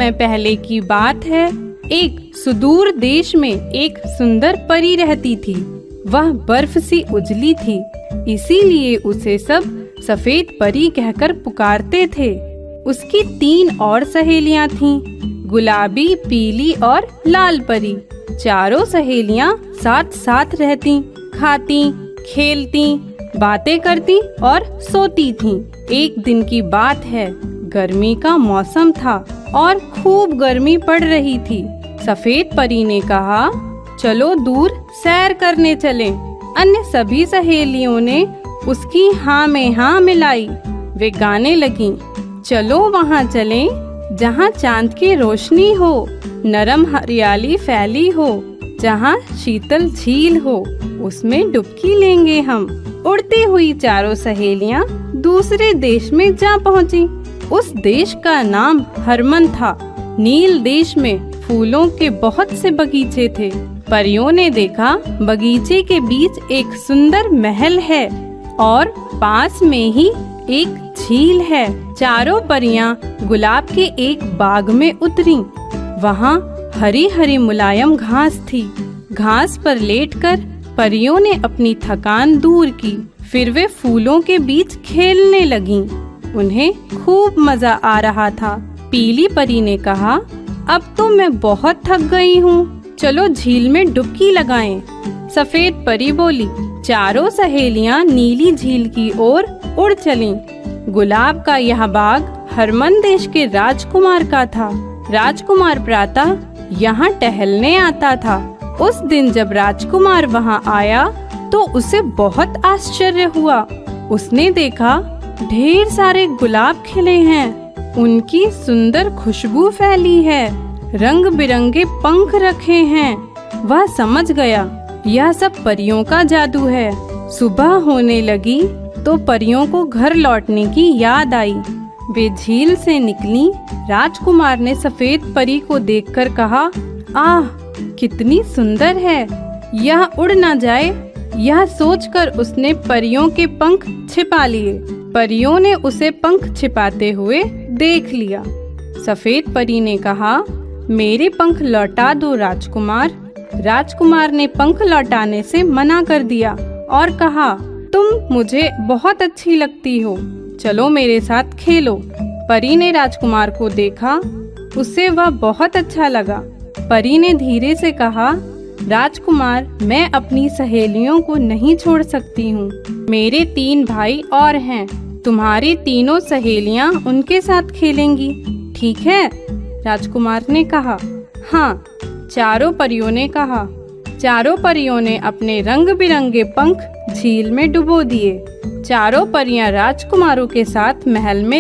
समय पहले की बात है, एक सुदूर देश में एक सुंदर परी रहती थी। वह बर्फ सी उजली थी, इसीलिए उसे सब सफेद परी कहकर पुकारते थे। उसकी 3 और सहेलियां थीं, गुलाबी, पीली और लाल परी। चारों सहेलियां साथ साथ रहती, खाती, खेलती, बातें करती और सोती थीं। एक दिन की बात है, गर्मी का मौसम था और खूब गर्मी पड़ रही थी। सफेद परी ने कहा, चलो दूर सैर करने चलें। अन्य सभी सहेलियों ने उसकी हाँ में हाँ मिलाई। वे गाने लगीं, चलो वहाँ चलें जहाँ चांद की रोशनी हो, नरम हरियाली फैली हो, जहाँ शीतल झील हो, उसमें डुबकी लेंगे हम। उड़ती हुई चारों सहेलियां दूसरे देश में जा पहुंची। उस देश का नाम हरमन था। नील देश में फूलों के बहुत से बगीचे थे। परियों ने देखा, बगीचे के बीच एक सुंदर महल है और पास में ही एक झील है। चारों परियां गुलाब के एक बाग में उतरी। वहाँ हरी हरी मुलायम घास थी। घास पर लेटकर परियों ने अपनी थकान दूर की। फिर वे फूलों के बीच खेलने लगीं। उन्हें खूब मजा आ रहा था। पीली परी ने कहा, अब तो मैं बहुत थक गई हूँ, चलो झील में डुबकी लगाएं। सफेद परी बोली। चारों सहेलियां नीली झील की ओर उड़ चलीं। गुलाब का यह बाग हरमन देश के राजकुमार का था। राजकुमार प्रातः यहाँ टहलने आता था। उस दिन जब राजकुमार वहाँ आया तो उसे बहुत आश्चर्य हुआ। उसने देखा, ढेर सारे गुलाब खिले हैं, उनकी सुंदर खुशबू फैली है, रंग बिरंगे पंख रखे हैं। वह समझ गया, यह सब परियों का जादू है। सुबह होने लगी तो परियों को घर लौटने की याद आई। वे झील से निकली। राजकुमार ने सफेद परी को देखकर कहा, आह, कितनी सुंदर है, यह उड़ ना जाए। यह सोचकर उसने परियों के पंख छिपा लिए। परियों ने उसे पंख छिपाते हुए देख लिया। सफेद परी ने कहा, मेरे पंख लौटा दो राजकुमार। राजकुमार ने पंख लौटाने से मना कर दिया और कहा, तुम मुझे बहुत अच्छी लगती हो, चलो मेरे साथ खेलो। परी ने राजकुमार को देखा, उससे वह बहुत अच्छा लगा। परी ने धीरे से कहा, राजकुमार, मैं अपनी सहेलियों को नहीं छोड़ सकती हूँ। मेरे 3 भाई और हैं, तुम्हारी तीनों सहेलियाँ उनके साथ खेलेंगी, ठीक है? राजकुमार ने कहा, हाँ। चारों परियों ने कहा। चारों परियों ने अपने रंग बिरंगे पंख झील में डुबो दिए। चारों परियां राजकुमारों के साथ महल में